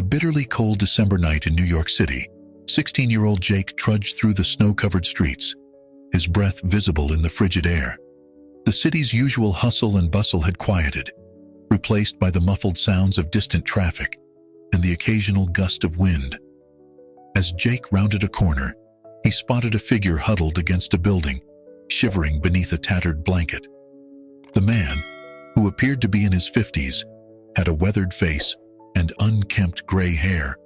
bitterly cold December night in New York City, 16-year-old Jake trudged through the snow-covered streets, his breath visible in the frigid air. The city's usual hustle and bustle had quieted, replaced by the muffled sounds of distant traffic and the occasional gust of wind. As Jake rounded a corner, he spotted a figure huddled against a building, shivering beneath a tattered blanket. The man, who appeared to be in his 50s, had a weathered face and unkempt gray hair.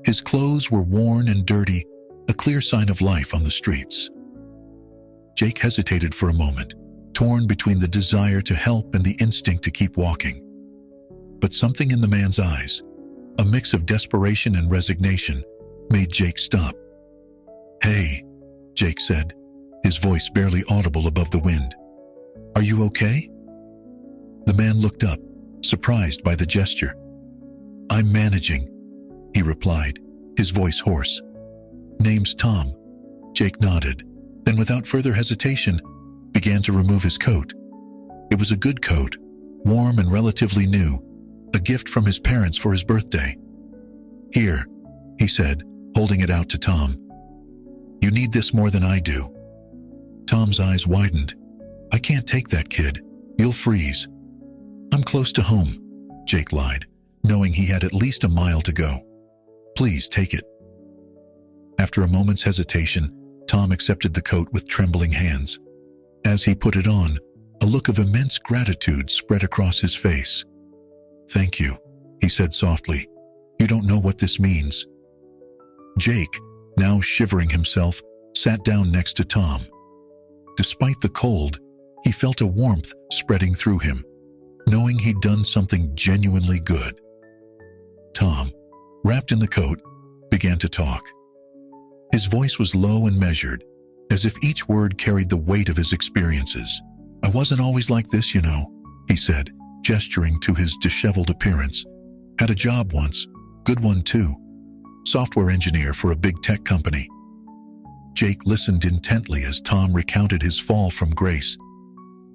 His clothes were worn and dirty, a clear sign of life on the streets. Jake hesitated for a moment, torn between the desire to help and the instinct to keep walking. But something in the man's eyes, a mix of desperation and resignation, made Jake stop. "Hey," Jake said, his voice barely audible above the wind. "Are you okay?" The man looked up, surprised by the gesture. "I'm managing," he replied, his voice hoarse. "Name's Tom." Jake nodded, then without further hesitation, began to remove his coat. It was a good coat, warm and relatively new, a gift from his parents for his birthday. "Here," he said, holding it out to Tom. "You need this more than I do." Tom's eyes widened. "I can't take that, kid. You'll freeze." "I'm close to home," Jake lied, knowing he had at least a mile to go. "Please take it." After a moment's hesitation, Tom accepted the coat with trembling hands. As he put it on, a look of immense gratitude spread across his face. "Thank you," he said softly. "You don't know what this means." Jake, now shivering himself, sat down next to Tom. Despite the cold, he felt a warmth spreading through him, knowing he'd done something genuinely good. Tom, wrapped in the coat, began to talk. His voice was low and measured, as if each word carried the weight of his experiences. "I wasn't always like this, you know," he said, gesturing to his disheveled appearance. "Had a job once, good one too. Software engineer for a big tech company." Jake listened intently as Tom recounted his fall from grace.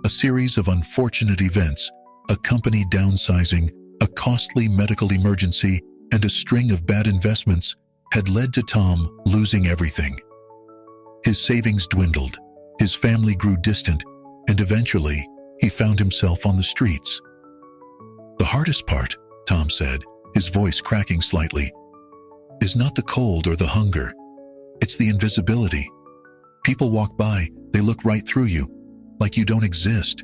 A series of unfortunate events, a company downsizing, a costly medical emergency, and a string of bad investments had led to Tom losing everything. His savings dwindled, his family grew distant, and eventually he found himself on the streets. "The hardest part," Tom said, his voice cracking slightly, "is not the cold or the hunger. It's the invisibility. People walk by, they look right through you, like you don't exist."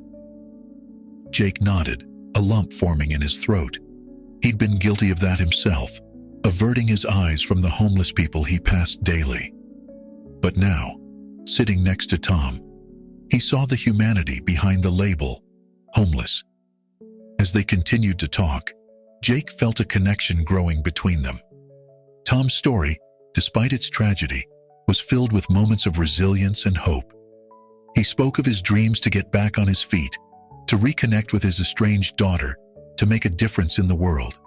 Jake nodded, a lump forming in his throat. He'd been guilty of that himself, averting his eyes from the homeless people he passed daily. But now, sitting next to Tom, he saw the humanity behind the label, homeless. As they continued to talk, Jake felt a connection growing between them. Tom's story, despite its tragedy, was filled with moments of resilience and hope. He spoke of his dreams to get back on his feet, to reconnect with his estranged daughter, to make a difference in the world.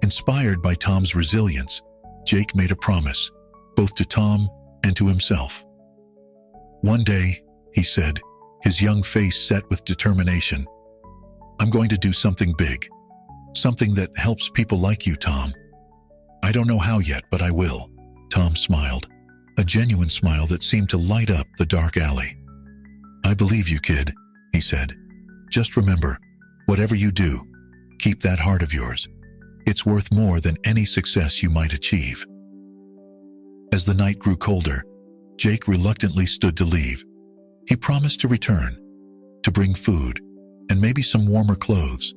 Inspired by Tom's resilience, Jake made a promise, both to Tom and to himself. "One day," he said, his young face set with determination, "I'm going to do something big, something that helps people like you, Tom. I don't know how yet, but I will." Tom smiled, a genuine smile that seemed to light up the dark alley. "I believe you, kid," he said. "Just remember, whatever you do, keep that heart of yours. It's worth more than any success you might achieve." As the night grew colder, Jake reluctantly stood to leave. He promised to return, to bring food, and maybe some warmer clothes.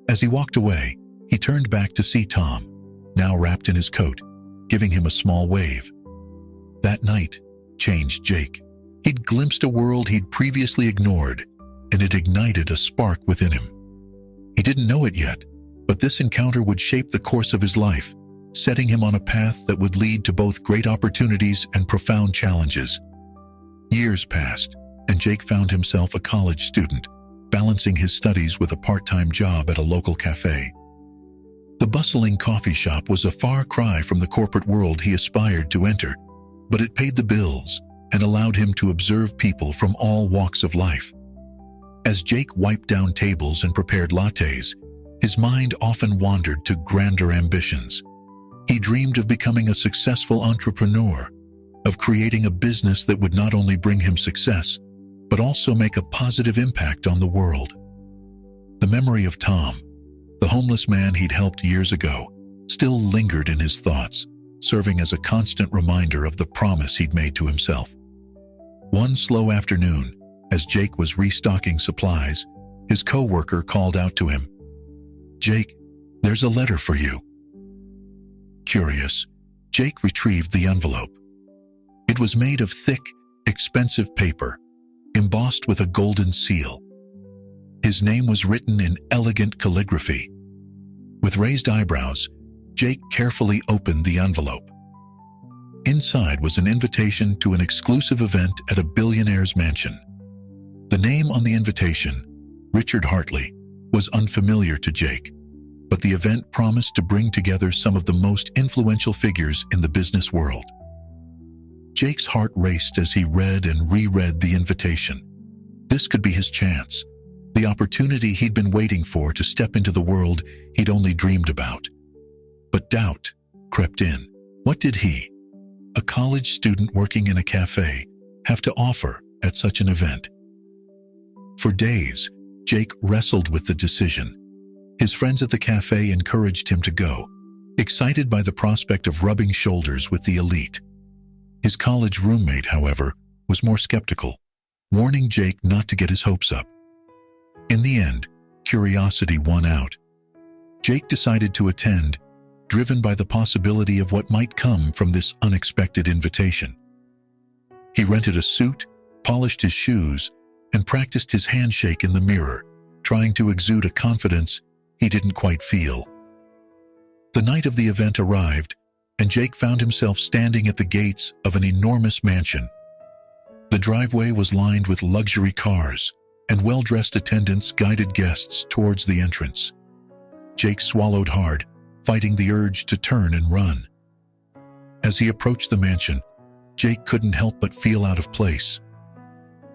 As he walked away, he turned back to see Tom, now wrapped in his coat, giving him a small wave. That night changed Jake. He'd glimpsed a world he'd previously ignored, and it ignited a spark within him. He didn't know it yet, but this encounter would shape the course of his life, setting him on a path that would lead to both great opportunities and profound challenges. Years passed, and Jake found himself a college student, balancing his studies with a part-time job at a local cafe. The bustling coffee shop was a far cry from the corporate world he aspired to enter, but it paid the bills and allowed him to observe people from all walks of life. As Jake wiped down tables and prepared lattes, His mind often wandered to grander ambitions. He dreamed of becoming a successful entrepreneur, of creating a business that would not only bring him success, but also make a positive impact on the world. The memory of Tom, the homeless man he'd helped years ago, still lingered in his thoughts, serving as a constant reminder of the promise he'd made to himself. One slow afternoon, as Jake was restocking supplies, his co-worker called out to him, "Jake, there's a letter for you." Curious, Jake retrieved the envelope. It was made of thick, expensive paper, embossed with a golden seal. His name was written in elegant calligraphy. With raised eyebrows, Jake carefully opened the envelope. Inside was an invitation to an exclusive event at a billionaire's mansion. The name on the invitation, Richard Hartley, was unfamiliar to Jake, but the event promised to bring together some of the most influential figures in the business world. Jake's heart raced as he read and reread the invitation. This could be his chance, the opportunity he'd been waiting for to step into the world he'd only dreamed about. But doubt crept in. What did he, a college student working in a cafe, have to offer at such an event? For days, Jake wrestled with the decision. His friends at the cafe encouraged him to go, excited by the prospect of rubbing shoulders with the elite. His college roommate, however, was more skeptical, warning Jake not to get his hopes up. In the end, curiosity won out. Jake decided to attend, driven by the possibility of what might come from this unexpected invitation. He rented a suit, polished his shoes, and practiced his handshake in the mirror, trying to exude a confidence he didn't quite feel. The night of the event arrived, and Jake found himself standing at the gates of an enormous mansion. The driveway was lined with luxury cars, and well-dressed attendants guided guests towards the entrance. Jake swallowed hard, fighting the urge to turn and run. As he approached the mansion, Jake couldn't help but feel out of place.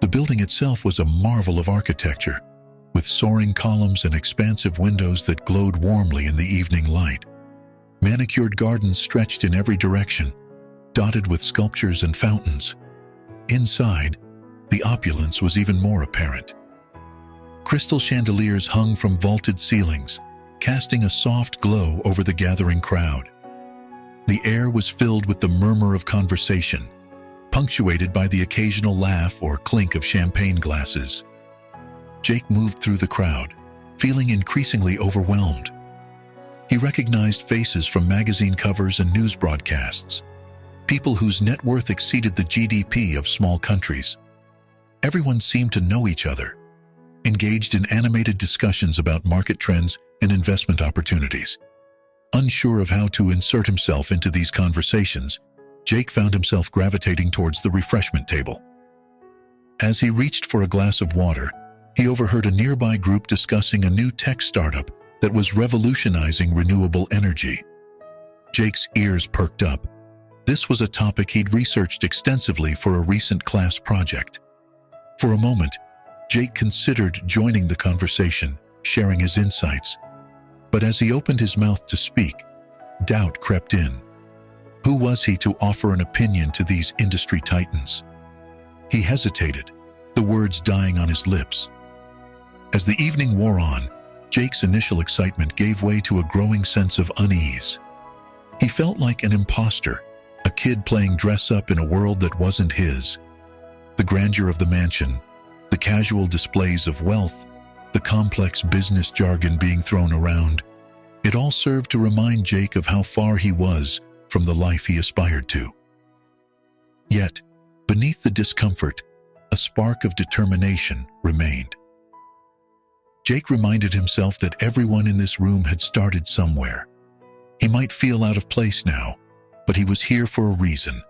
The building itself was a marvel of architecture, with soaring columns and expansive windows that glowed warmly in the evening light. Manicured gardens stretched in every direction, dotted with sculptures and fountains. Inside, the opulence was even more apparent. Crystal chandeliers hung from vaulted ceilings, casting a soft glow over the gathering crowd. The air was filled with the murmur of conversation, punctuated by the occasional laugh or clink of champagne glasses. Jake moved through the crowd, feeling increasingly overwhelmed. He recognized faces from magazine covers and news broadcasts, people whose net worth exceeded the GDP of small countries. Everyone seemed to know each other, engaged in animated discussions about market trends and investment opportunities. Unsure of how to insert himself into these conversations, Jake found himself gravitating towards the refreshment table. As he reached for a glass of water, he overheard a nearby group discussing a new tech startup that was revolutionizing renewable energy. Jake's ears perked up. This was a topic he'd researched extensively for a recent class project. For a moment, Jake considered joining the conversation, sharing his insights. But as he opened his mouth to speak, doubt crept in. Who was he to offer an opinion to these industry titans? He hesitated, the words dying on his lips. As the evening wore on, Jake's initial excitement gave way to a growing sense of unease. He felt like an imposter, a kid playing dress-up in a world that wasn't his. The grandeur of the mansion, the casual displays of wealth, the complex business jargon being thrown around, it all served to remind Jake of how far he was from the life he aspired to. Yet, beneath the discomfort, a spark of determination remained. Jake reminded himself that everyone in this room had started somewhere. He might feel out of place now, but he was here for a reason.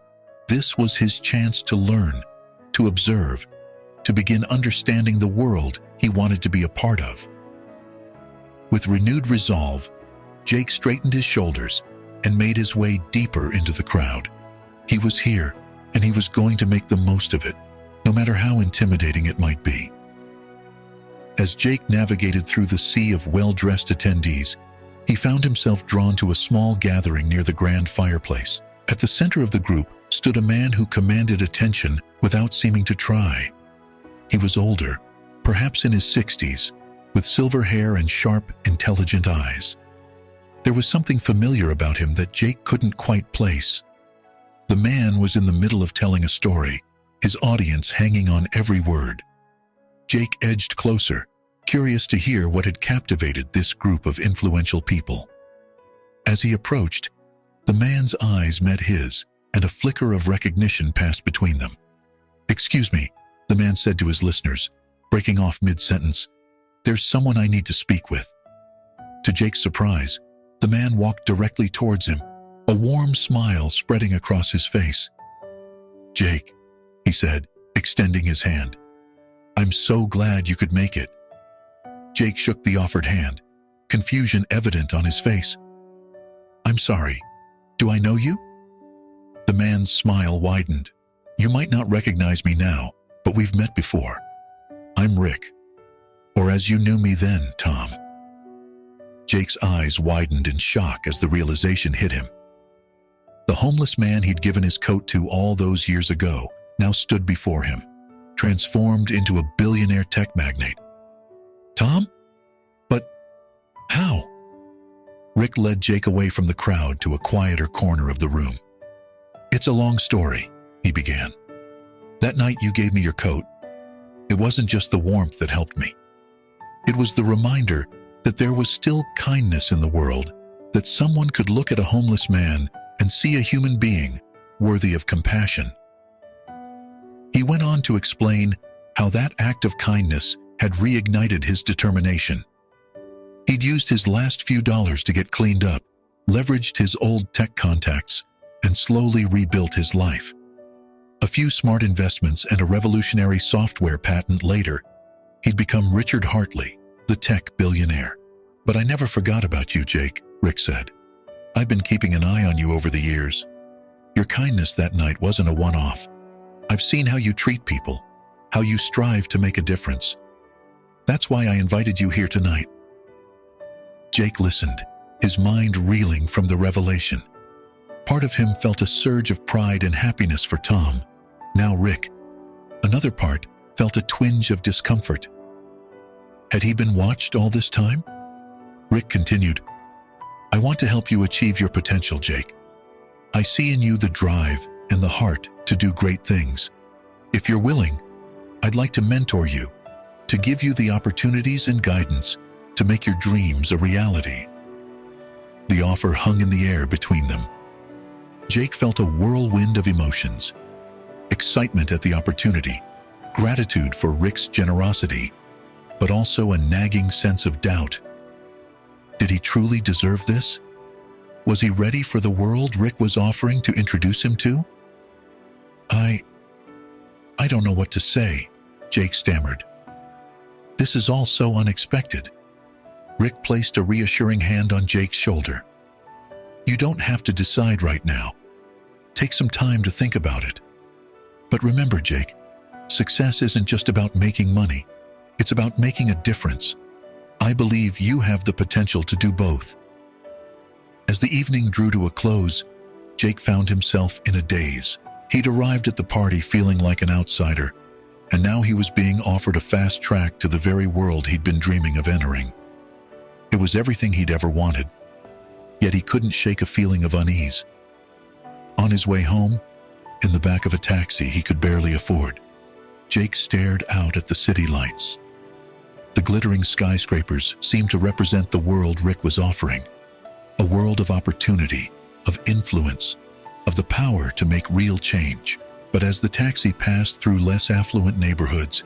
This was his chance to learn, to observe, to begin understanding the world he wanted to be a part of. With renewed resolve, Jake straightened his shoulders and made his way deeper into the crowd. He was here, and he was going to make the most of it, no matter how intimidating it might be. As Jake navigated through the sea of well-dressed attendees, he found himself drawn to a small gathering near the grand fireplace. At the center of the group stood a man who commanded attention without seeming to try. He was older, perhaps in his 60s, with silver hair and sharp, intelligent eyes. There was something familiar about him that Jake couldn't quite place. The man was in the middle of telling a story, his audience hanging on every word. Jake edged closer, curious to hear what had captivated this group of influential people. As he approached, the man's eyes met his, and a flicker of recognition passed between them. "Excuse me," the man said to his listeners, breaking off mid-sentence. "There's someone I need to speak with." To Jake's surprise, the man walked directly towards him, a warm smile spreading across his face. "Jake," he said, extending his hand. "I'm so glad you could make it." Jake shook the offered hand, confusion evident on his face. "I'm sorry. Do I know you?" The man's smile widened. "You might not recognize me now, but we've met before. I'm Rick. Or as you knew me then, Tom." Jake's eyes widened in shock as the realization hit him. The homeless man he'd given his coat to all those years ago now stood before him, transformed into a billionaire tech magnate. "Tom? But how?" Rick led Jake away from the crowd to a quieter corner of the room. "It's a long story," he began. "That night you gave me your coat, it wasn't just the warmth that helped me. It was the reminder that there was still kindness in the world, that someone could look at a homeless man and see a human being worthy of compassion." He went on to explain how that act of kindness had reignited his determination. He'd used his last few dollars to get cleaned up, leveraged his old tech contacts, and slowly rebuilt his life. A few smart investments and a revolutionary software patent later, he'd become Richard Hartley, the tech billionaire. "But I never forgot about you, Jake," Rick said. "I've been keeping an eye on you over the years. Your kindness that night wasn't a one-off. I've seen how you treat people, how you strive to make a difference. That's why I invited you here tonight." Jake listened, his mind reeling from the revelation. Part of him felt a surge of pride and happiness for Tom, now Rick. Another part felt a twinge of discomfort. Had he been watched all this time? Rick continued, "I want to help you achieve your potential, Jake. I see in you the drive and the heart to do great things. If you're willing, I'd like to mentor you, to give you the opportunities and guidance to make your dreams a reality." The offer hung in the air between them. Jake felt a whirlwind of emotions: excitement at the opportunity, gratitude for Rick's generosity, but also a nagging sense of doubt. Did he truly deserve this? Was he ready for the world Rick was offering to introduce him to? I don't know what to say," Jake stammered. "This is all so unexpected." Rick placed a reassuring hand on Jake's shoulder. "You don't have to decide right now. Take some time to think about it. But remember, Jake, success isn't just about making money. It's about making a difference. I believe you have the potential to do both." As the evening drew to a close, Jake found himself in a daze. He'd arrived at the party feeling like an outsider, and now he was being offered a fast track to the very world he'd been dreaming of entering. It was everything he'd ever wanted, yet he couldn't shake a feeling of unease. On his way home, in the back of a taxi he could barely afford, Jake stared out at the city lights. The glittering skyscrapers seemed to represent the world Rick was offering, a world of opportunity, of influence, of the power to make real change. But as the taxi passed through less affluent neighborhoods,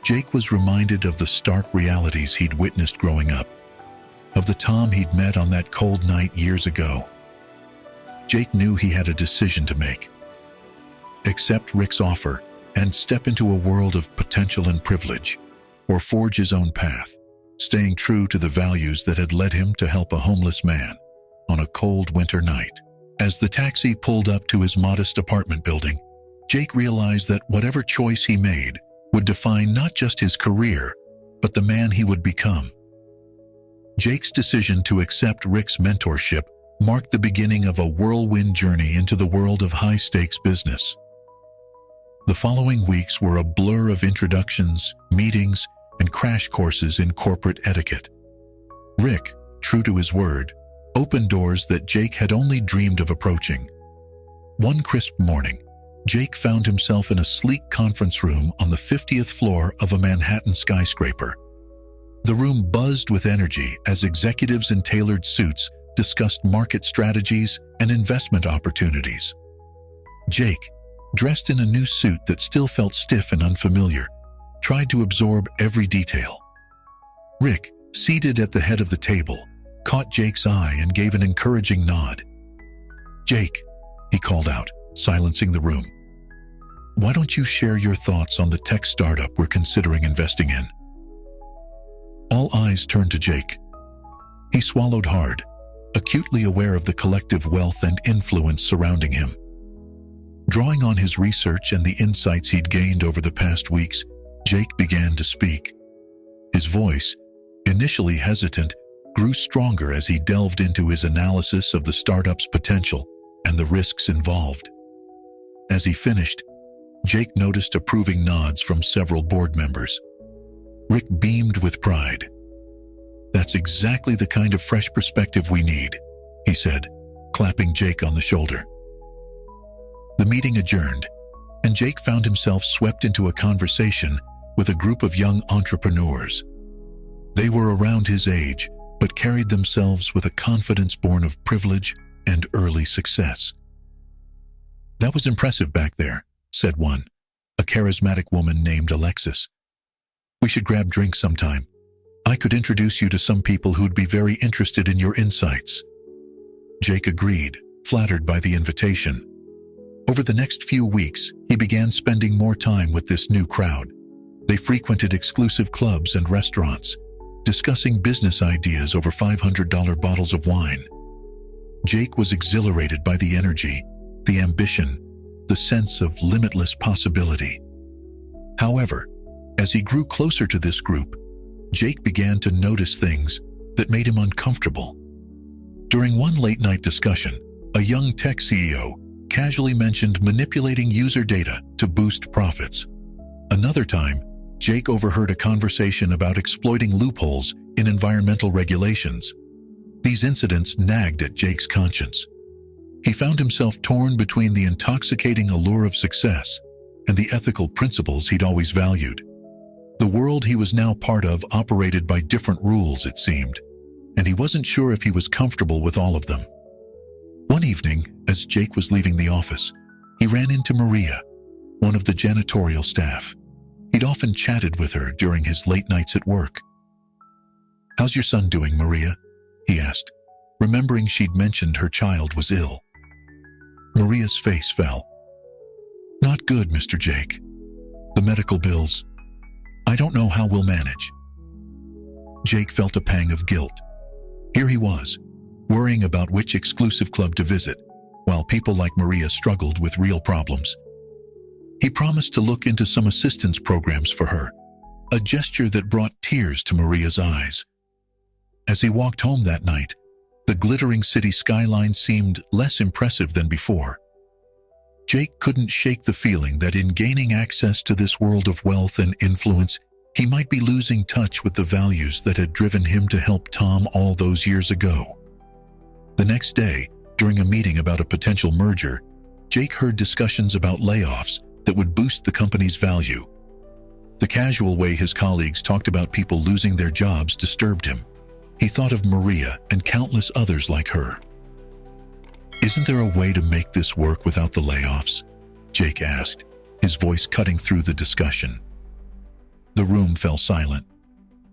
Jake was reminded of the stark realities he'd witnessed growing up, of the Tom he'd met on that cold night years ago. Jake knew he had a decision to make: accept Rick's offer and step into a world of potential and privilege, or forge his own path, staying true to the values that had led him to help a homeless man on a cold winter night. As the taxi pulled up to his modest apartment building, Jake realized that whatever choice he made would define not just his career, but the man he would become. Jake's decision to accept Rick's mentorship marked the beginning of a whirlwind journey into the world of high-stakes business. The following weeks were a blur of introductions, meetings, and crash courses in corporate etiquette. Rick, true to his word, opened doors that Jake had only dreamed of approaching. One crisp morning, Jake found himself in a sleek conference room on the 50th floor of a Manhattan skyscraper. The room buzzed with energy as executives in tailored suits discussed market strategies and investment opportunities. Jake, dressed in a new suit that still felt stiff and unfamiliar, tried to absorb every detail. Rick, seated at the head of the table, caught Jake's eye and gave an encouraging nod. "Jake," he called out, silencing the room. "Why don't you share your thoughts on the tech startup we're considering investing in?" All eyes turned to Jake. He swallowed hard, acutely aware of the collective wealth and influence surrounding him. Drawing on his research and the insights he'd gained over the past weeks, Jake began to speak. His voice, initially hesitant, grew stronger as he delved into his analysis of the startup's potential and the risks involved. As he finished, Jake noticed approving nods from several board members. Rick beamed with pride. "That's exactly the kind of fresh perspective we need," he said, clapping Jake on the shoulder. The meeting adjourned, and Jake found himself swept into a conversation with a group of young entrepreneurs. They were around his age, but carried themselves with a confidence born of privilege and early success. "That was impressive back there," said one, a charismatic woman named Alexis. "We should grab drinks sometime. I could introduce you to some people who'd be very interested in your insights." Jake agreed, flattered by the invitation. Over the next few weeks, he began spending more time with this new crowd. They frequented exclusive clubs and restaurants, discussing business ideas over $500 bottles of wine. Jake was exhilarated by the energy, the ambition, the sense of limitless possibility. However, as he grew closer to this group, Jake began to notice things that made him uncomfortable. During one late-night discussion, a young tech CEO casually mentioned manipulating user data to boost profits. Another time, Jake overheard a conversation about exploiting loopholes in environmental regulations. These incidents nagged at Jake's conscience. He found himself torn between the intoxicating allure of success and the ethical principles he'd always valued. The world he was now part of operated by different rules, it seemed, and he wasn't sure if he was comfortable with all of them. One evening, as Jake was leaving the office, he ran into Maria, one of the janitorial staff. He'd often chatted with her during his late nights at work. "How's your son doing, Maria?" he asked, remembering she'd mentioned her child was ill. Maria's face fell. "Not good, Mr. Jake. The medical bills. I don't know how we'll manage." Jake felt a pang of guilt. Here he was, worrying about which exclusive club to visit, while people like Maria struggled with real problems. He promised to look into some assistance programs for her, a gesture that brought tears to Maria's eyes. As he walked home that night, the glittering city skyline seemed less impressive than before. Jake couldn't shake the feeling that in gaining access to this world of wealth and influence, he might be losing touch with the values that had driven him to help Tom all those years ago. The next day, during a meeting about a potential merger, Jake heard discussions about layoffs that would boost the company's value. The casual way his colleagues talked about people losing their jobs disturbed him. He thought of Maria and countless others like her. "Isn't there a way to make this work without the layoffs?" Jake asked, his voice cutting through the discussion. The room fell silent.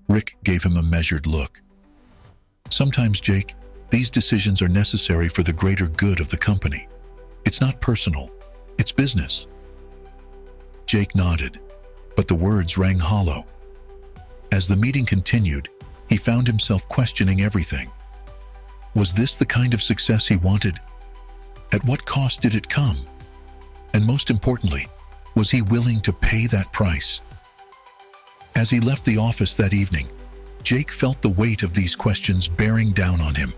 Rick gave him a measured look. "Sometimes, Jake, these decisions are necessary for the greater good of the company. It's not personal, it's business." Jake nodded, but the words rang hollow. As the meeting continued, he found himself questioning everything. Was this the kind of success he wanted? At what cost did it come? And most importantly, was he willing to pay that price? As he left the office that evening, Jake felt the weight of these questions bearing down on him.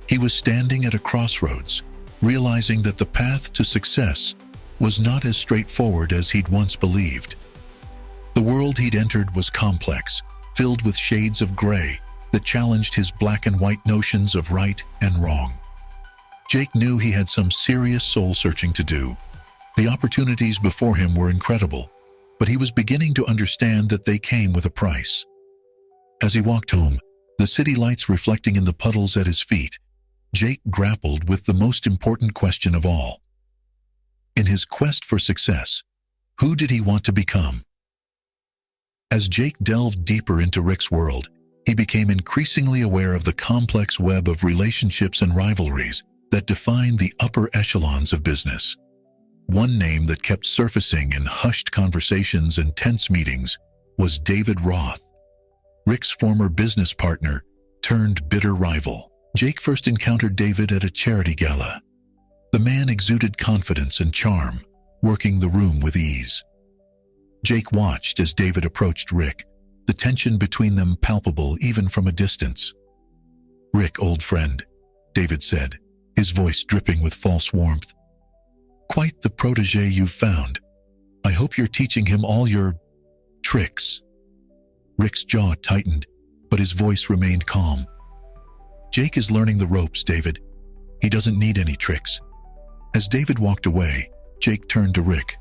He was standing at a crossroads, realizing that the path to success was not as straightforward as he'd once believed. The world he'd entered was complex, filled with shades of gray that challenged his black and white notions of right and wrong. Jake knew he had some serious soul-searching to do. The opportunities before him were incredible, but he was beginning to understand that they came with a price. As he walked home, the city lights reflecting in the puddles at his feet, Jake grappled with the most important question of all. In his quest for success, who did he want to become? As Jake delved deeper into Rick's world, he became increasingly aware of the complex web of relationships and rivalries that defined the upper echelons of business. One name that kept surfacing in hushed conversations and tense meetings was David Roth, Rick's former business partner turned bitter rival. Jake first encountered David at a charity gala. The man exuded confidence and charm, working the room with ease. Jake watched as David approached Rick, the tension between them palpable even from a distance. "Rick, old friend," David said, his voice dripping with false warmth. "Quite the protege you've found. I hope you're teaching him all your tricks." Rick's jaw tightened, but his voice remained calm. "Jake is learning the ropes, David. He doesn't need any tricks." As David walked away, Jake turned to Rick.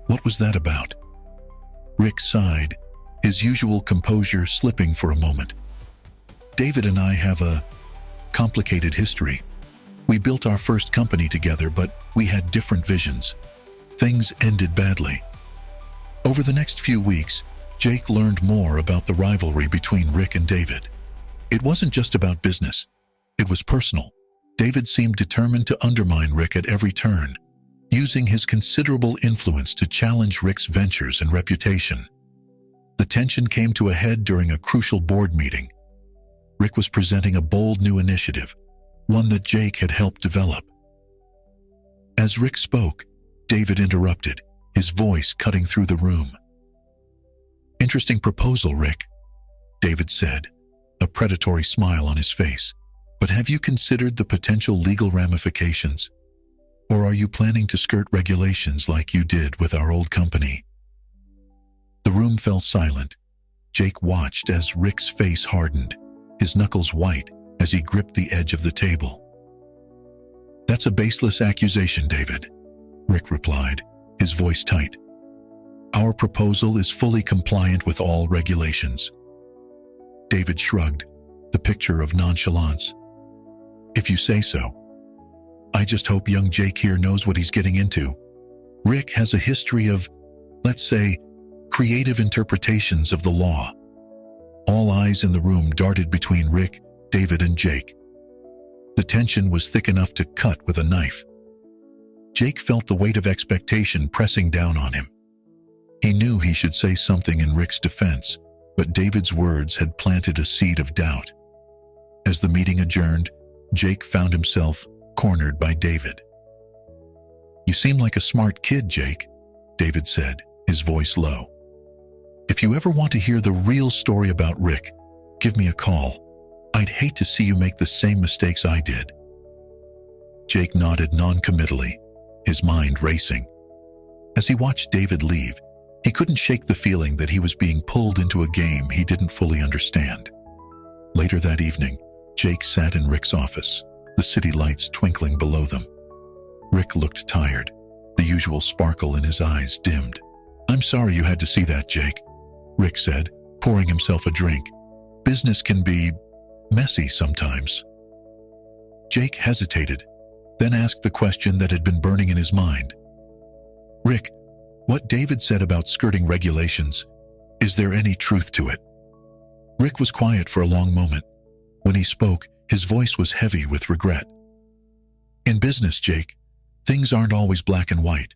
"What was that about?" Rick sighed, his usual composure slipping for a moment. "David and I have a complicated history. We built our first company together, but we had different visions. Things ended badly." Over the next few weeks, Jake learned more about the rivalry between Rick and David. It wasn't just about business. It was personal. David seemed determined to undermine Rick at every turn, using his considerable influence to challenge Rick's ventures and reputation. The tension came to a head during a crucial board meeting. Rick was presenting a bold new initiative, one that Jake had helped develop. As Rick spoke, David interrupted, his voice cutting through the room. "Interesting proposal, Rick," David said, a predatory smile on his face. "But have you considered the potential legal ramifications? Or are you planning to skirt regulations like you did with our old company?" The room fell silent. Jake watched as Rick's face hardened, his knuckles white as he gripped the edge of the table. "That's a baseless accusation, David," Rick replied, his voice tight. "Our proposal is fully compliant with all regulations." David shrugged, the picture of nonchalance. "If you say so. I just hope young Jake here knows what he's getting into. Rick has a history of, let's say, creative interpretations of the law." All eyes in the room darted between Rick, David, and Jake. The tension was thick enough to cut with a knife. Jake felt the weight of expectation pressing down on him. He knew he should say something in Rick's defense, but David's words had planted a seed of doubt. As the meeting adjourned, Jake found himself cornered by David. "You seem like a smart kid, Jake," David said, his voice low. "If you ever want to hear the real story about Rick, give me a call. I'd hate to see you make the same mistakes I did." Jake nodded non-committally, his mind racing. As he watched David leave, he couldn't shake the feeling that he was being pulled into a game he didn't fully understand. Later that evening, Jake sat in Rick's office, the city lights twinkling below them. Rick looked tired, the usual sparkle in his eyes dimmed. "I'm sorry you had to see that, Jake," Rick said, pouring himself a drink. "Business can be messy sometimes." Jake hesitated, then asked the question that had been burning in his mind. "Rick, what David said about skirting regulations, is there any truth to it?" Rick was quiet for a long moment. When he spoke, his voice was heavy with regret. "In business, Jake, things aren't always black and white.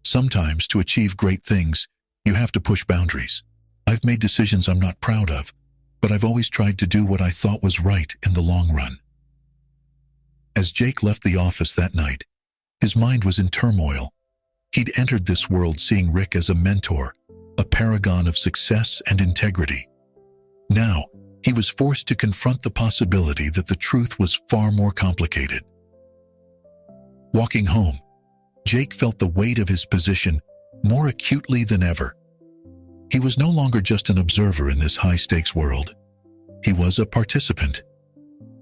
Sometimes, to achieve great things, you have to push boundaries. I've made decisions I'm not proud of, but I've always tried to do what I thought was right in the long run." As Jake left the office that night, his mind was in turmoil. He'd entered this world seeing Rick as a mentor, a paragon of success and integrity. Now, he was forced to confront the possibility that the truth was far more complicated. Walking home, Jake felt the weight of his position more acutely than ever. He was no longer just an observer in this high-stakes world. He was a participant.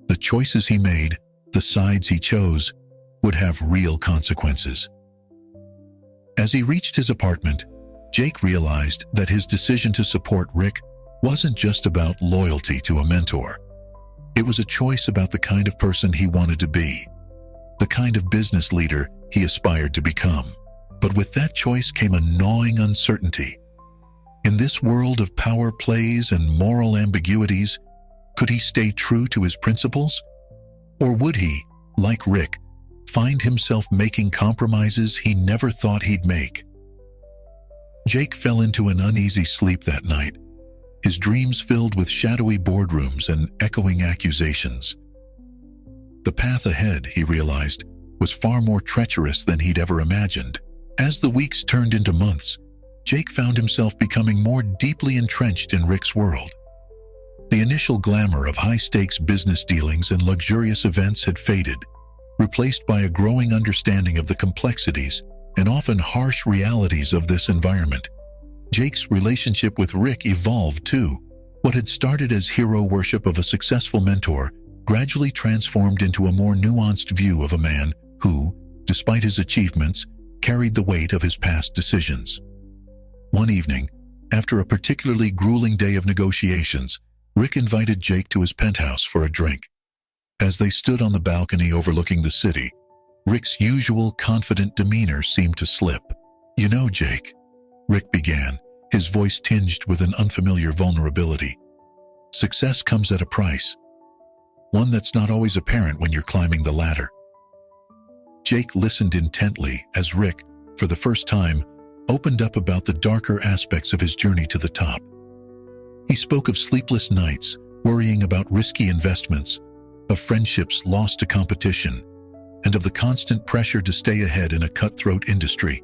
The choices he made, the sides he chose, would have real consequences. As he reached his apartment, Jake realized that his decision to support Rick wasn't just about loyalty to a mentor. It was a choice about the kind of person he wanted to be, the kind of business leader he aspired to become. But with that choice came a gnawing uncertainty. In this world of power plays and moral ambiguities, could he stay true to his principles? Or would he, like Rick, find himself making compromises he never thought he'd make? Jake fell into an uneasy sleep that night, his dreams filled with shadowy boardrooms and echoing accusations. The path ahead, he realized, was far more treacherous than he'd ever imagined. As the weeks turned into months, Jake found himself becoming more deeply entrenched in Rick's world. The initial glamour of high-stakes business dealings and luxurious events had faded, replaced by a growing understanding of the complexities and often harsh realities of this environment. Jake's relationship with Rick evolved too. What had started as hero worship of a successful mentor gradually transformed into a more nuanced view of a man who, despite his achievements, carried the weight of his past decisions. One evening, after a particularly grueling day of negotiations, Rick invited Jake to his penthouse for a drink. As they stood on the balcony overlooking the city, Rick's usual confident demeanor seemed to slip. "You know, Jake," Rick began, his voice tinged with an unfamiliar vulnerability, "success comes at a price, one that's not always apparent when you're climbing the ladder." Jake listened intently as Rick, for the first time, opened up about the darker aspects of his journey to the top. He spoke of sleepless nights, worrying about risky investments, of friendships lost to competition, and of the constant pressure to stay ahead in a cutthroat industry.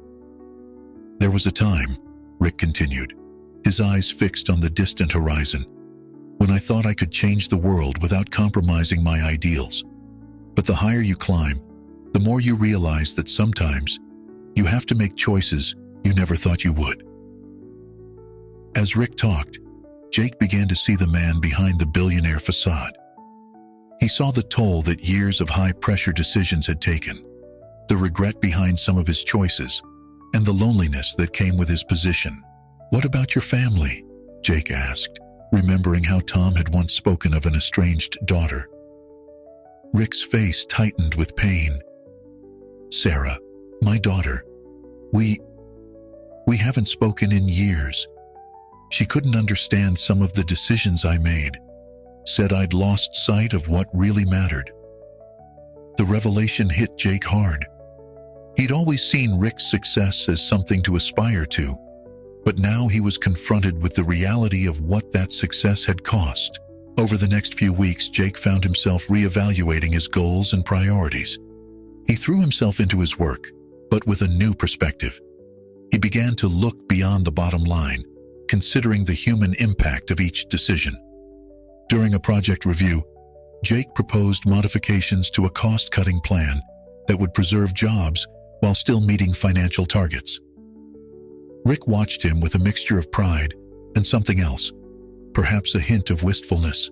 "There was a time," Rick continued, his eyes fixed on the distant horizon, "when I thought I could change the world without compromising my ideals. But the higher you climb, the more you realize that sometimes you have to make choices you never thought you would." As Rick talked, Jake began to see the man behind the billionaire facade. He saw the toll that years of high-pressure decisions had taken, the regret behind some of his choices, and the loneliness that came with his position. "What about your family?" Jake asked, remembering how Tom had once spoken of an estranged daughter. Rick's face tightened with pain. "Sarah, my daughter, we haven't spoken in years. She couldn't understand some of the decisions I made, said I'd lost sight of what really mattered." The revelation hit Jake hard. He'd always seen Rick's success as something to aspire to, but now he was confronted with the reality of what that success had cost. Over the next few weeks, Jake found himself reevaluating his goals and priorities. He threw himself into his work, but with a new perspective. He began to look beyond the bottom line, considering the human impact of each decision. During a project review, Jake proposed modifications to a cost-cutting plan that would preserve jobs while still meeting financial targets. Rick watched him with a mixture of pride and something else, perhaps a hint of wistfulness.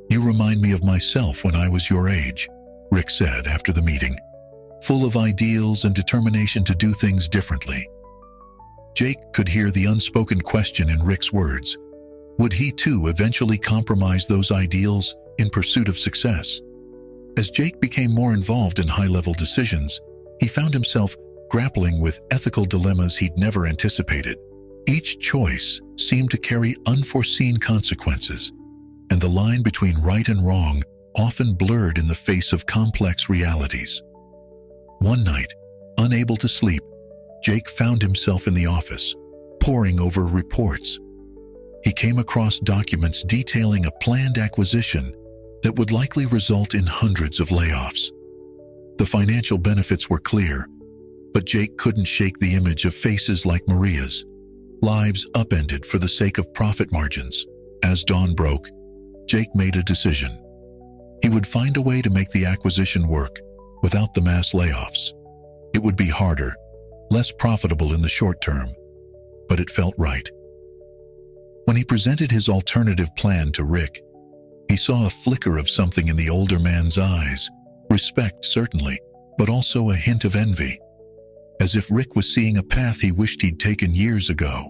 "You remind me of myself when I was your age," Rick said after the meeting, full of ideals and determination to do things differently. Jake could hear the unspoken question in Rick's words. Would he too eventually compromise those ideals in pursuit of success? As Jake became more involved in high-level decisions, he found himself grappling with ethical dilemmas he'd never anticipated. Each choice seemed to carry unforeseen consequences, and the line between right and wrong often blurred in the face of complex realities. One night, unable to sleep, Jake found himself in the office, poring over reports. He came across documents detailing a planned acquisition that would likely result in hundreds of layoffs. The financial benefits were clear, but Jake couldn't shake the image of faces like Maria's, lives upended for the sake of profit margins. As dawn broke, Jake made a decision. He would find a way to make the acquisition work without the mass layoffs. It would be harder, less profitable in the short term, but it felt right. When he presented his alternative plan to Rick, he saw a flicker of something in the older man's eyes. Respect, certainly, but also a hint of envy, as if Rick was seeing a path he wished he'd taken years ago.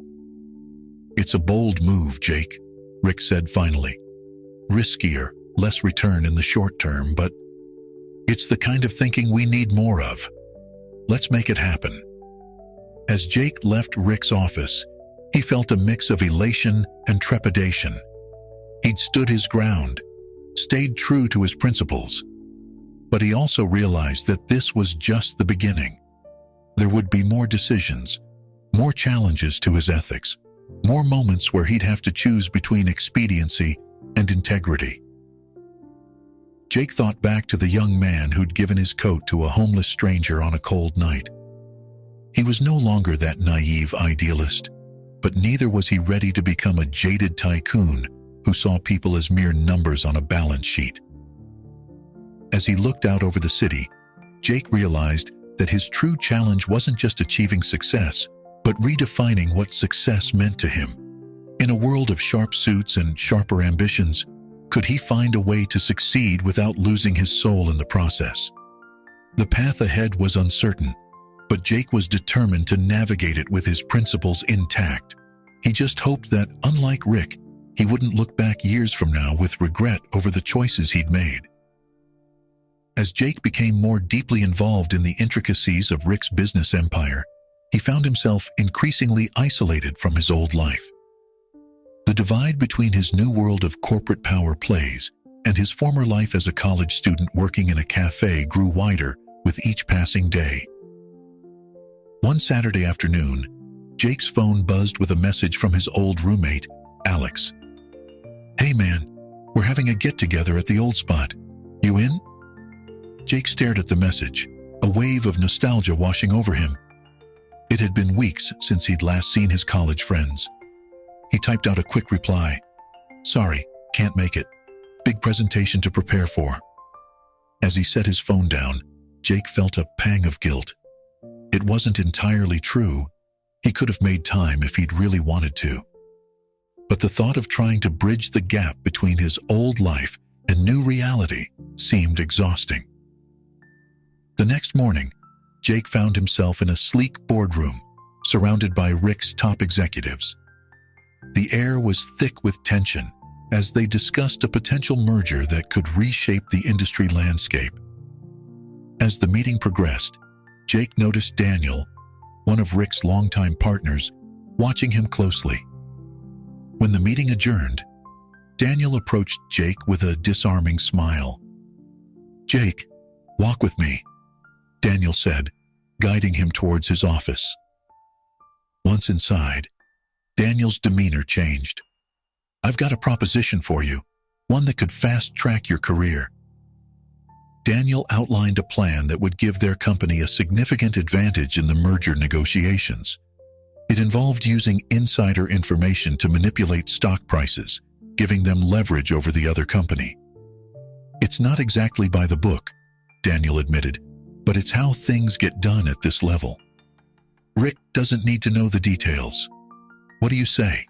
"It's a bold move, Jake," Rick said finally. "Riskier, less return in the short term, but it's the kind of thinking we need more of. Let's make it happen." As Jake left Rick's office, he felt a mix of elation and trepidation. He'd stood his ground, stayed true to his principles, but he also realized that this was just the beginning. There would be more decisions, more challenges to his ethics, more moments where he'd have to choose between expediency and integrity. Jake thought back to the young man who'd given his coat to a homeless stranger on a cold night. He was no longer that naive idealist, but neither was he ready to become a jaded tycoon who saw people as mere numbers on a balance sheet. As he looked out over the city, Jake realized that his true challenge wasn't just achieving success, but redefining what success meant to him. In a world of sharp suits and sharper ambitions, could he find a way to succeed without losing his soul in the process? The path ahead was uncertain, but Jake was determined to navigate it with his principles intact. He just hoped that, unlike Rick, he wouldn't look back years from now with regret over the choices he'd made. As Jake became more deeply involved in the intricacies of Rick's business empire, he found himself increasingly isolated from his old life. The divide between his new world of corporate power plays and his former life as a college student working in a cafe grew wider with each passing day. One Saturday afternoon, Jake's phone buzzed with a message from his old roommate, Alex. "Hey man, we're having a get-together at the old spot. You in?" Jake stared at the message, a wave of nostalgia washing over him. It had been weeks since he'd last seen his college friends. He typed out a quick reply. "Sorry, can't make it. Big presentation to prepare for." As he set his phone down, Jake felt a pang of guilt. It wasn't entirely true. He could have made time if he'd really wanted to. But the thought of trying to bridge the gap between his old life and new reality seemed exhausting. The next morning, Jake found himself in a sleek boardroom, surrounded by Rick's top executives. The air was thick with tension as they discussed a potential merger that could reshape the industry landscape. As the meeting progressed, Jake noticed Daniel, one of Rick's longtime partners, watching him closely. When the meeting adjourned, Daniel approached Jake with a disarming smile. "Jake, walk with me," Daniel said, guiding him towards his office. Once inside, Daniel's demeanor changed. "I've got a proposition for you, one that could fast-track your career." Daniel outlined a plan that would give their company a significant advantage in the merger negotiations. It involved using insider information to manipulate stock prices, giving them leverage over the other company. "It's not exactly by the book," Daniel admitted, "but it's how things get done at this level. Rick doesn't need to know the details. What do you say?"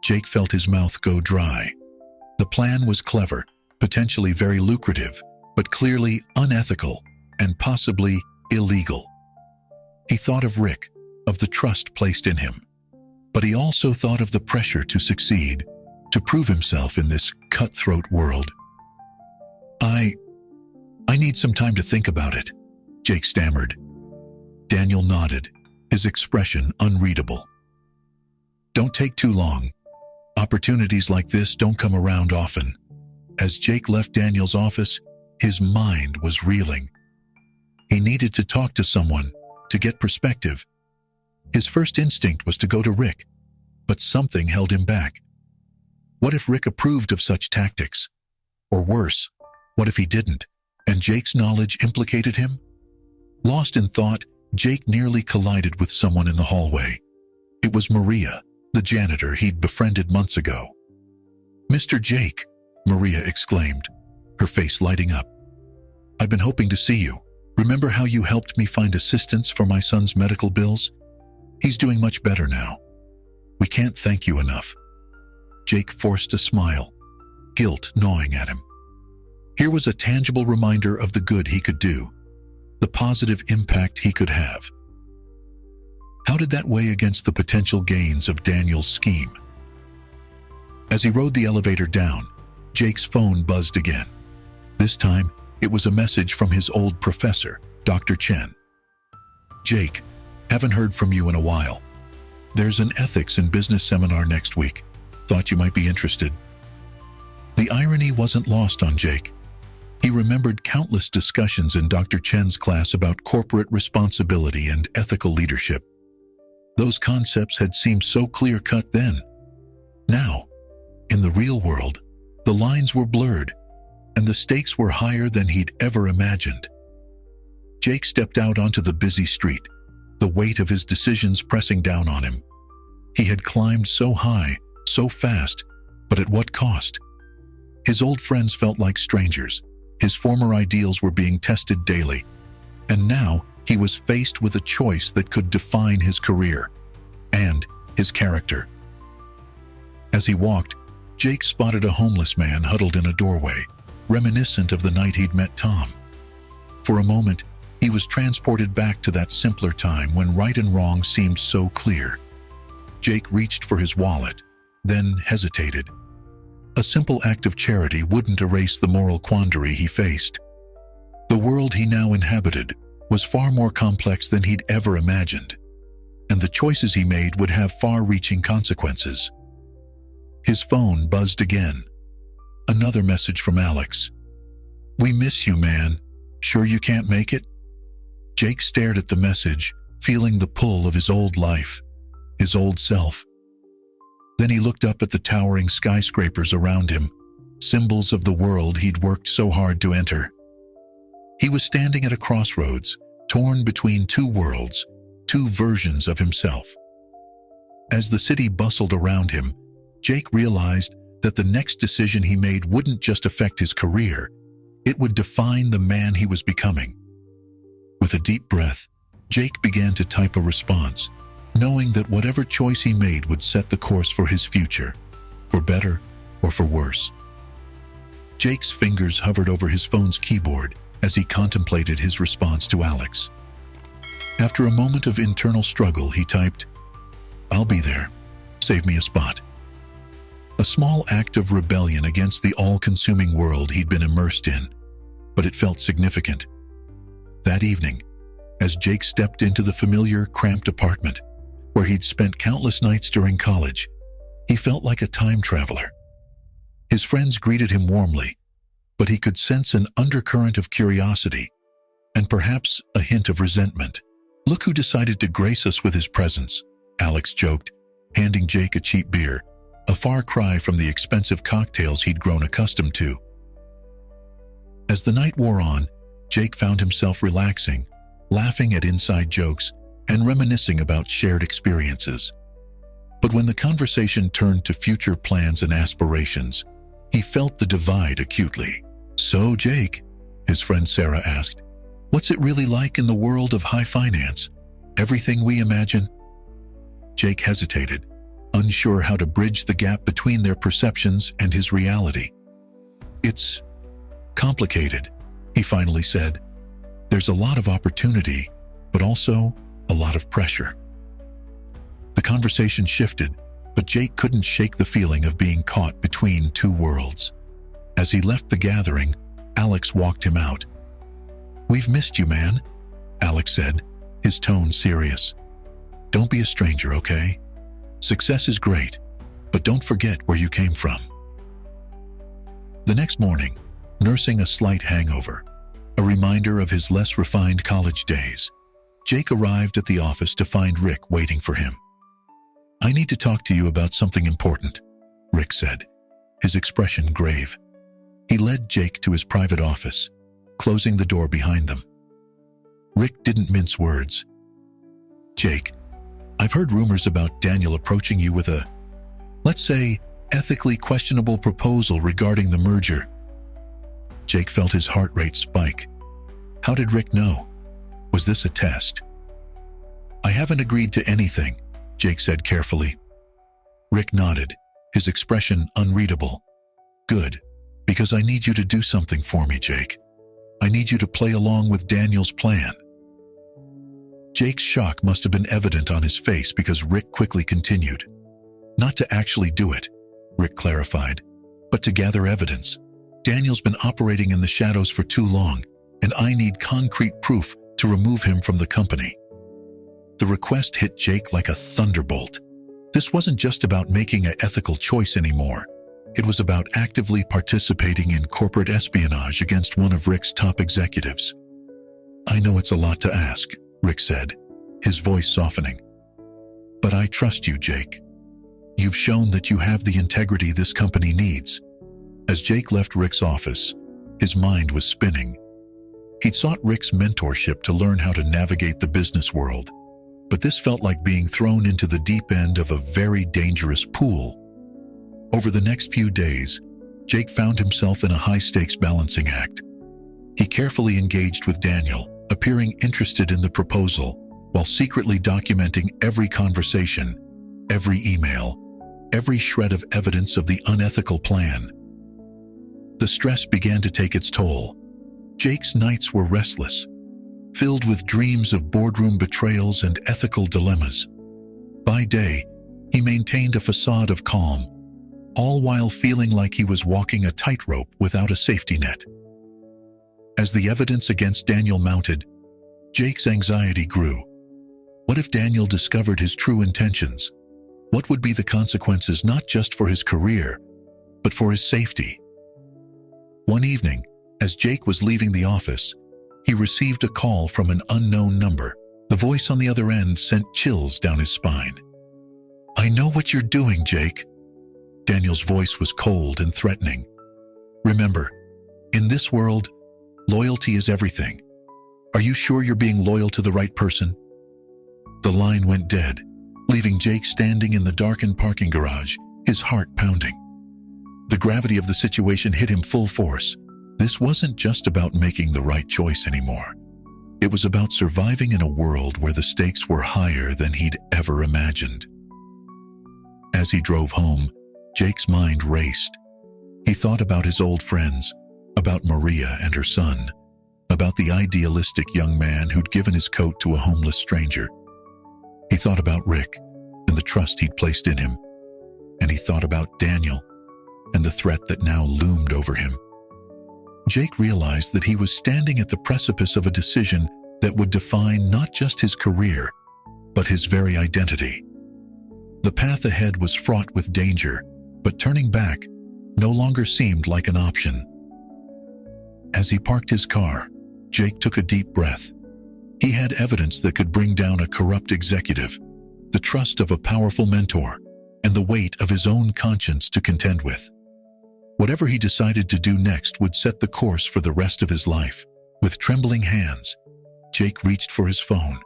Jake felt his mouth go dry. The plan was clever, potentially very lucrative, but clearly unethical and possibly illegal. He thought of Rick, of the trust placed in him, but he also thought of the pressure to succeed, to prove himself in this cutthroat world. I need some time to think about it," Jake stammered. Daniel nodded, his expression unreadable. "Don't take too long. Opportunities like this don't come around often." As Jake left Daniel's office, his mind was reeling. He needed to talk to someone, to get perspective. His first instinct was to go to Rick, but something held him back. What if Rick approved of such tactics? Or worse, what if he didn't, and Jake's knowledge implicated him? Lost in thought, Jake nearly collided with someone in the hallway. It was Maria, the janitor he'd befriended months ago. "Mr. Jake," Maria exclaimed, her face lighting up. "I've been hoping to see you. Remember how you helped me find assistance for my son's medical bills? He's doing much better now. We can't thank you enough." Jake forced a smile, guilt gnawing at him. Here was a tangible reminder of the good he could do, the positive impact he could have. How did that weigh against the potential gains of Daniel's scheme? As he rode the elevator down, Jake's phone buzzed again. This time, it was a message from his old professor, Dr. Chen. "Jake, haven't heard from you in a while. There's an ethics and business seminar next week. Thought you might be interested." The irony wasn't lost on Jake. He remembered countless discussions in Dr. Chen's class about corporate responsibility and ethical leadership. Those concepts had seemed so clear-cut then. Now, in the real world, the lines were blurred, and the stakes were higher than he'd ever imagined. Jake stepped out onto the busy street, the weight of his decisions pressing down on him. He had climbed so high, so fast, but at what cost? His old friends felt like strangers. His former ideals were being tested daily, and now he was faced with a choice that could define his career and his character. As he walked, Jake spotted a homeless man huddled in a doorway, reminiscent of the night he'd met Tom. For a moment, he was transported back to that simpler time when right and wrong seemed so clear. Jake reached for his wallet, then hesitated. A simple act of charity wouldn't erase the moral quandary he faced. The world he now inhabited was far more complex than he'd ever imagined, and the choices he made would have far-reaching consequences. His phone buzzed again. Another message from Alex. "We miss you, man. Sure you can't make it?" Jake stared at the message, feeling the pull of his old life, his old self. Then he looked up at the towering skyscrapers around him, symbols of the world he'd worked so hard to enter. He was standing at a crossroads, torn between two worlds, two versions of himself. As the city bustled around him, Jake realized that the next decision he made wouldn't just affect his career, it would define the man he was becoming. With a deep breath, Jake began to type a response, knowing that whatever choice he made would set the course for his future, for better or for worse. Jake's fingers hovered over his phone's keyboard as he contemplated his response to Alex. After a moment of internal struggle, he typed, "I'll be there. Save me a spot." A small act of rebellion against the all-consuming world he'd been immersed in, but it felt significant. That evening, as Jake stepped into the familiar, cramped apartment, where he'd spent countless nights during college, he felt like a time traveler. His friends greeted him warmly, but he could sense an undercurrent of curiosity and perhaps a hint of resentment. "Look who decided to grace us with his presence," Alex joked, handing Jake a cheap beer, a far cry from the expensive cocktails he'd grown accustomed to. As the night wore on, Jake found himself relaxing, laughing at inside jokes, and reminiscing about shared experiences. But when the conversation turned to future plans and aspirations, he felt the divide acutely. "So, Jake," his friend Sarah asked, "what's it really like in the world of high finance? Everything we imagine?" Jake hesitated, unsure how to bridge the gap between their perceptions and his reality. "It's complicated," he finally said. "There's a lot of opportunity, but also a lot of pressure." The conversation shifted, but Jake couldn't shake the feeling of being caught between two worlds. As he left the gathering, Alex walked him out. "We've missed you, man," Alex said, his tone serious. "Don't be a stranger, okay? Success is great, but don't forget where you came from." The next morning, nursing a slight hangover, a reminder of his less refined college days, Jake arrived at the office to find Rick waiting for him. "I need to talk to you about something important," Rick said, his expression grave. He led Jake to his private office, closing the door behind them. Rick didn't mince words. "Jake, I've heard rumors about Daniel approaching you with a, let's say, ethically questionable proposal regarding the merger. Jake felt his heart rate spike. How did Rick know? Was this a test? I haven't agreed to anything, Jake said carefully. Rick nodded, his expression unreadable. Good, because I need you to do something for me, Jake. I need you to play along with Daniel's plan. Jake's shock must have been evident on his face because Rick quickly continued. Not to actually do it, Rick clarified, but to gather evidence. Daniel's been operating in the shadows for too long, and I need concrete proof to remove him from the company. The request hit Jake like a thunderbolt. This wasn't just about making an ethical choice anymore. It was about actively participating in corporate espionage against one of Rick's top executives. I know it's a lot to ask, Rick said, his voice softening. But I trust you, Jake. You've shown that you have the integrity this company needs. As Jake left Rick's office, his mind was spinning. He'd sought Rick's mentorship to learn how to navigate the business world, but this felt like being thrown into the deep end of a very dangerous pool. Over the next few days, Jake found himself in a high-stakes balancing act. He carefully engaged with Daniel, appearing interested in the proposal, while secretly documenting every conversation, every email, every shred of evidence of the unethical plan. The stress began to take its toll. Jake's nights were restless, filled with dreams of boardroom betrayals and ethical dilemmas. By day, he maintained a facade of calm, all while feeling like he was walking a tightrope without a safety net. As the evidence against Daniel mounted, Jake's anxiety grew. What if Daniel discovered his true intentions? What would be the consequences not just for his career, but for his safety? One evening, as Jake was leaving the office, he received a call from an unknown number. The voice on the other end sent chills down his spine. I know what you're doing, Jake. Daniel's voice was cold and threatening. Remember, in this world, loyalty is everything. Are you sure you're being loyal to the right person? The line went dead, leaving Jake standing in the darkened parking garage, his heart pounding. The gravity of the situation hit him full force. This wasn't just about making the right choice anymore. It was about surviving in a world where the stakes were higher than he'd ever imagined. As he drove home, Jake's mind raced. He thought about his old friends, about Maria and her son, about the idealistic young man who'd given his coat to a homeless stranger. He thought about Rick and the trust he'd placed in him. And he thought about Daniel and the threat that now loomed over him. Jake realized that he was standing at the precipice of a decision that would define not just his career, but his very identity. The path ahead was fraught with danger, but turning back no longer seemed like an option. As he parked his car, Jake took a deep breath. He had evidence that could bring down a corrupt executive, the trust of a powerful mentor, and the weight of his own conscience to contend with. Whatever he decided to do next would set the course for the rest of his life. With trembling hands, Jake reached for his phone.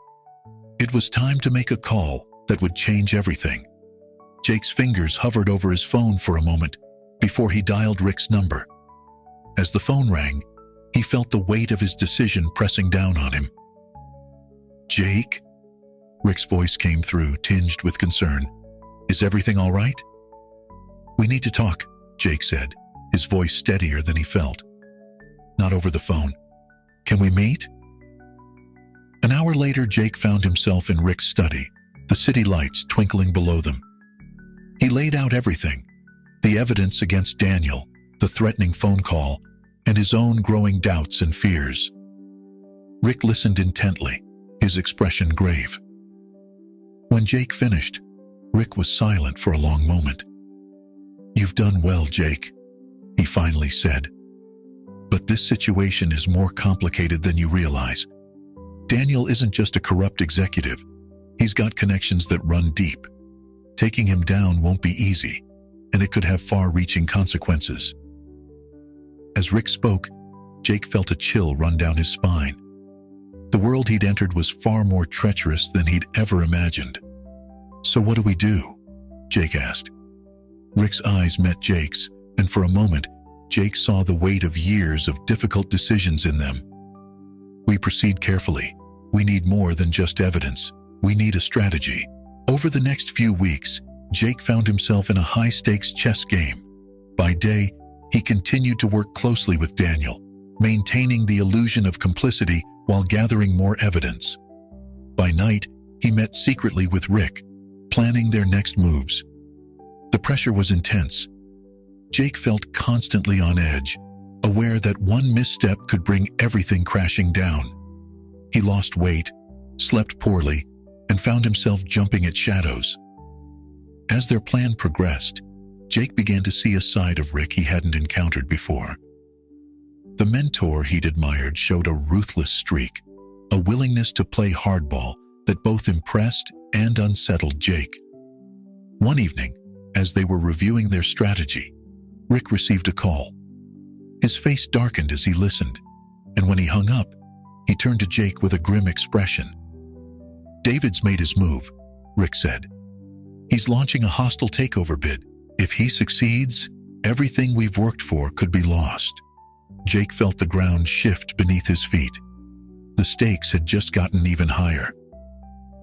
It was time to make a call that would change everything. Jake's fingers hovered over his phone for a moment before he dialed Rick's number. As the phone rang, he felt the weight of his decision pressing down on him. Jake? Rick's voice came through, tinged with concern. Is everything all right? We need to talk, Jake said, his voice steadier than he felt. Not over the phone. Can we meet? An hour later, Jake found himself in Rick's study, the city lights twinkling below them. He laid out everything, the evidence against Daniel, the threatening phone call, and his own growing doubts and fears. Rick listened intently, his expression grave. When Jake finished, Rick was silent for a long moment. You've done well, Jake, he finally said. But this situation is more complicated than you realize. Daniel isn't just a corrupt executive. He's got connections that run deep. Taking him down won't be easy, and it could have far-reaching consequences. As Rick spoke, Jake felt a chill run down his spine. The world he'd entered was far more treacherous than he'd ever imagined. "So what do we do?" Jake asked. Rick's eyes met Jake's, and for a moment, Jake saw the weight of years of difficult decisions in them. "We proceed carefully. We need more than just evidence. We need a strategy." Over the next few weeks, Jake found himself in a high-stakes chess game. By day, he continued to work closely with Daniel, maintaining the illusion of complicity while gathering more evidence. By night, he met secretly with Rick, planning their next moves. The pressure was intense. Jake felt constantly on edge, aware that one misstep could bring everything crashing down. He lost weight, slept poorly, and found himself jumping at shadows. As their plan progressed, Jake began to see a side of Rick he hadn't encountered before. The mentor he'd admired showed a ruthless streak, a willingness to play hardball that both impressed and unsettled Jake. One evening, as they were reviewing their strategy, Rick received a call. His face darkened as he listened, and when he hung up, he turned to Jake with a grim expression. "David's made his move," Rick said. "He's launching a hostile takeover bid. If he succeeds, everything we've worked for could be lost." Jake felt the ground shift beneath his feet. The stakes had just gotten even higher.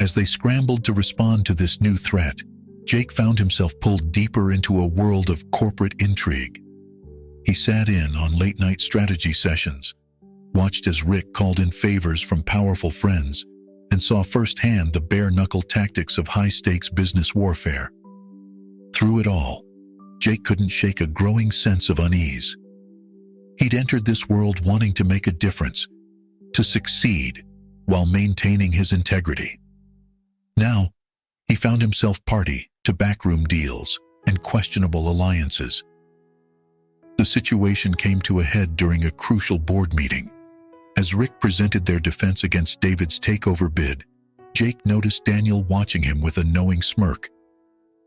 As they scrambled to respond to this new threat, Jake found himself pulled deeper into a world of corporate intrigue. He sat in on late-night strategy sessions, watched as Rick called in favors from powerful friends, and saw firsthand the bare-knuckle tactics of high-stakes business warfare. Through it all, Jake couldn't shake a growing sense of unease. He'd entered this world wanting to make a difference, to succeed, while maintaining his integrity. Now, he found himself party to backroom deals and questionable alliances. The situation came to a head during a crucial board meeting. As Rick presented their defense against David's takeover bid, Jake noticed Daniel watching him with a knowing smirk.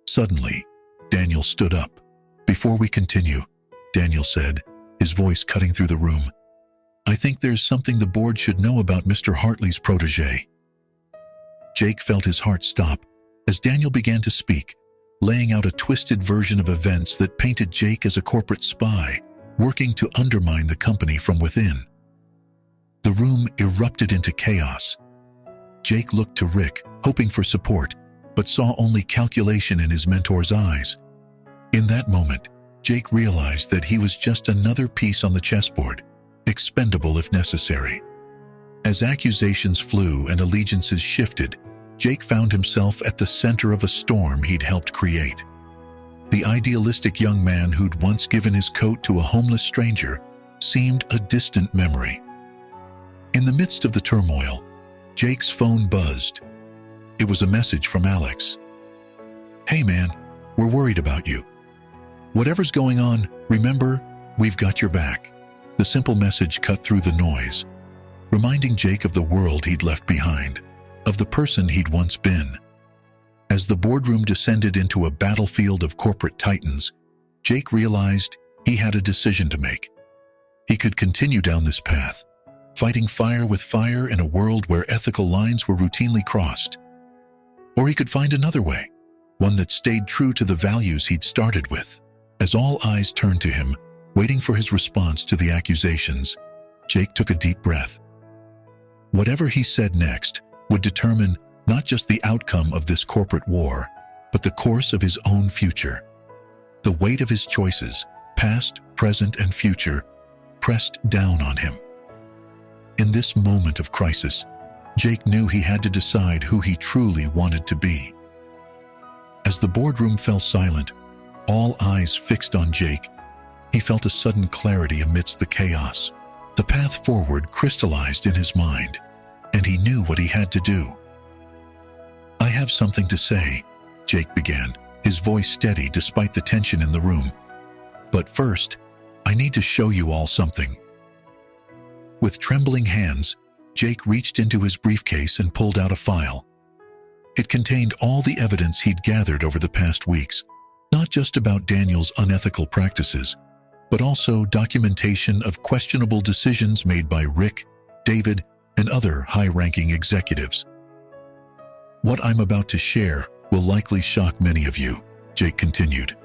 Suddenly, Daniel stood up. "Before we continue," Daniel said, his voice cutting through the room, "I think there's something the board should know about Mr. Hartley's protege." Jake felt his heart stop as Daniel began to speak, laying out a twisted version of events that painted Jake as a corporate spy, working to undermine the company from within. The room erupted into chaos. Jake looked to Rick, hoping for support, but saw only calculation in his mentor's eyes. In that moment, Jake realized that he was just another piece on the chessboard, expendable if necessary. As accusations flew and allegiances shifted, Jake found himself at the center of a storm he'd helped create. The idealistic young man who'd once given his coat to a homeless stranger seemed a distant memory. In the midst of the turmoil, Jake's phone buzzed. It was a message from Alex. "Hey man, we're worried about you. Whatever's going on, remember, we've got your back." The simple message cut through the noise, reminding Jake of the world he'd left behind, of the person he'd once been. As the boardroom descended into a battlefield of corporate titans, Jake realized he had a decision to make. He could continue down this path, fighting fire with fire in a world where ethical lines were routinely crossed. Or he could find another way, one that stayed true to the values he'd started with. As all eyes turned to him, waiting for his response to the accusations, Jake took a deep breath. Whatever he said next would determine not just the outcome of this corporate war, but the course of his own future. The weight of his choices, past, present, and future, pressed down on him. In this moment of crisis, Jake knew he had to decide who he truly wanted to be. As the boardroom fell silent, all eyes fixed on Jake, he felt a sudden clarity amidst the chaos. The path forward crystallized in his mind, and he knew what he had to do. "I have something to say," Jake began, his voice steady despite the tension in the room. "But first, I need to show you all something." With trembling hands, Jake reached into his briefcase and pulled out a file. It contained all the evidence he'd gathered over the past weeks, not just about Daniel's unethical practices, but also documentation of questionable decisions made by Rick, David, and other high-ranking executives. "What I'm about to share will likely shock many of you," Jake continued.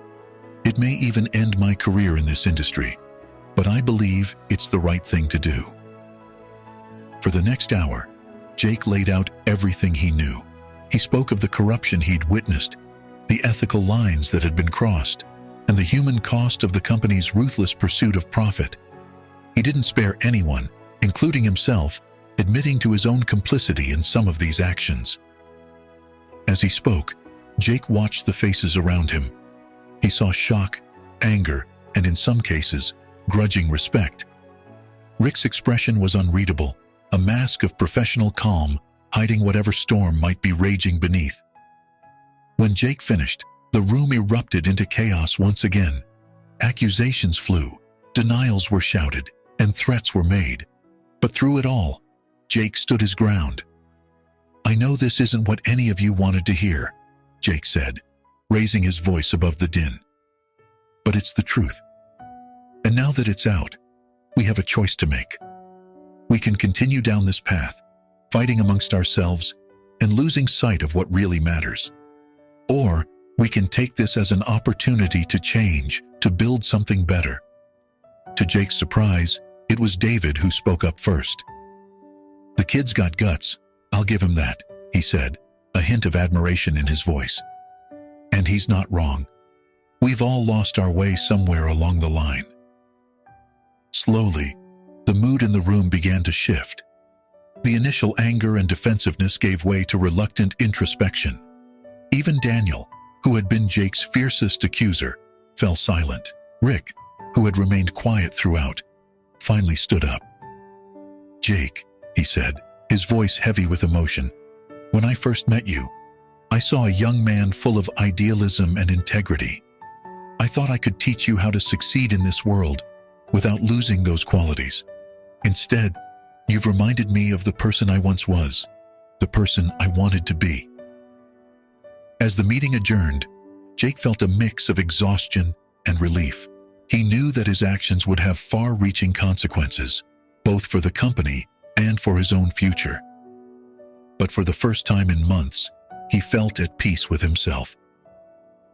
"It may even end my career in this industry, but I believe it's the right thing to do." For the next hour, Jake laid out everything he knew. He spoke of the corruption he'd witnessed, the ethical lines that had been crossed, and the human cost of the company's ruthless pursuit of profit. He didn't spare anyone, including himself, admitting to his own complicity in some of these actions. As he spoke, Jake watched the faces around him. He saw shock, anger, and in some cases, grudging respect. Rick's expression was unreadable, a mask of professional calm, hiding whatever storm might be raging beneath. When Jake finished, the room erupted into chaos once again. Accusations flew, denials were shouted, and threats were made. But through it all, Jake stood his ground. "I know this isn't what any of you wanted to hear," Jake said, raising his voice above the din. "But it's the truth. And now that it's out, we have a choice to make. We can continue down this path, fighting amongst ourselves and losing sight of what really matters. Or we can take this as an opportunity to change, to build something better." To Jake's surprise, it was David who spoke up first. "The kid's got guts, I'll give him that," he said, a hint of admiration in his voice. "And he's not wrong. We've all lost our way somewhere along the line." Slowly, the mood in the room began to shift. The initial anger and defensiveness gave way to reluctant introspection. Even Daniel, who had been Jake's fiercest accuser, fell silent. Rick, who had remained quiet throughout, finally stood up. "Jake," he said, his voice heavy with emotion, "when I first met you, I saw a young man full of idealism and integrity. I thought I could teach you how to succeed in this world without losing those qualities. Instead, you've reminded me of the person I once was, the person I wanted to be." As the meeting adjourned, Jake felt a mix of exhaustion and relief. He knew that his actions would have far-reaching consequences, both for the company and for his own future. But for the first time in months, he felt at peace with himself.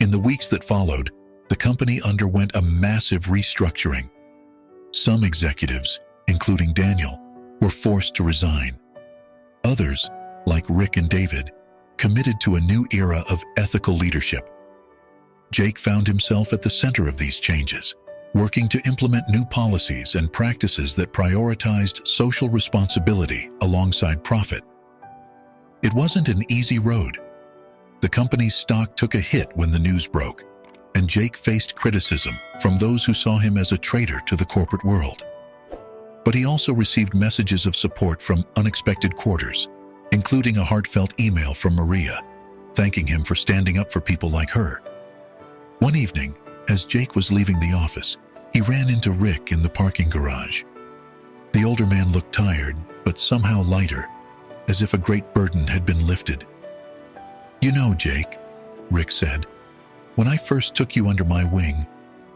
In the weeks that followed, the company underwent a massive restructuring. Some executives, including Daniel, were forced to resign. Others, like Rick and David, committed to a new era of ethical leadership. Jake found himself at the center of these changes, working to implement new policies and practices that prioritized social responsibility alongside profit. It wasn't an easy road. The company's stock took a hit when the news broke, and Jake faced criticism from those who saw him as a traitor to the corporate world. But he also received messages of support from unexpected quarters, including a heartfelt email from Maria, thanking him for standing up for people like her. One evening, as Jake was leaving the office, he ran into Rick in the parking garage. The older man looked tired, but somehow lighter, as if a great burden had been lifted. "You know, Jake," Rick said, "when I first took you under my wing,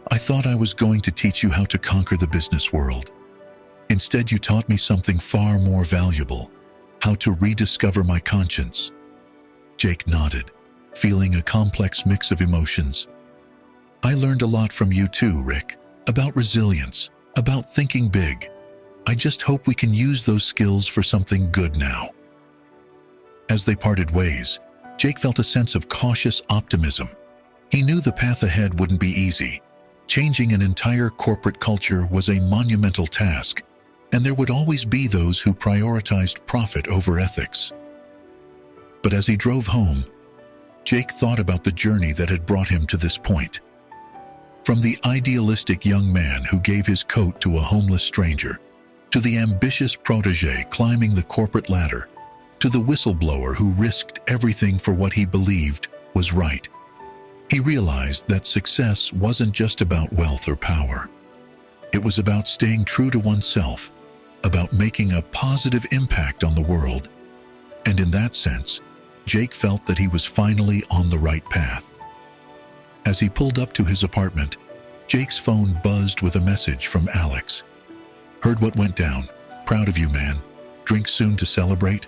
I thought I was going to teach you how to conquer the business world. Instead, you taught me something far more valuable, how to rediscover my conscience." Jake nodded, feeling a complex mix of emotions. "I learned a lot from you too, Rick, about resilience, about thinking big. I just hope we can use those skills for something good now." As they parted ways, Jake felt a sense of cautious optimism. He knew the path ahead wouldn't be easy. Changing an entire corporate culture was a monumental task, and there would always be those who prioritized profit over ethics. But as he drove home, Jake thought about the journey that had brought him to this point. From the idealistic young man who gave his coat to a homeless stranger, to the ambitious protege climbing the corporate ladder, to the whistleblower who risked everything for what he believed was right, he realized that success wasn't just about wealth or power. It was about staying true to oneself, about making a positive impact on the world. And in that sense, Jake felt that he was finally on the right path. As he pulled up to his apartment, Jake's phone buzzed with a message from Alex. "Heard what went down. Proud of you, man. Drink soon to celebrate?"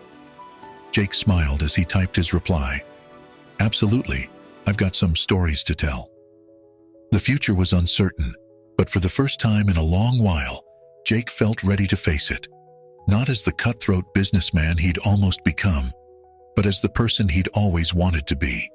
Jake smiled as he typed his reply. Absolutely. I've got some stories to tell. The future was uncertain, but for the first time in a long while, Jake felt ready to face it. Not as the cutthroat businessman he'd almost become, but as the person he'd always wanted to be.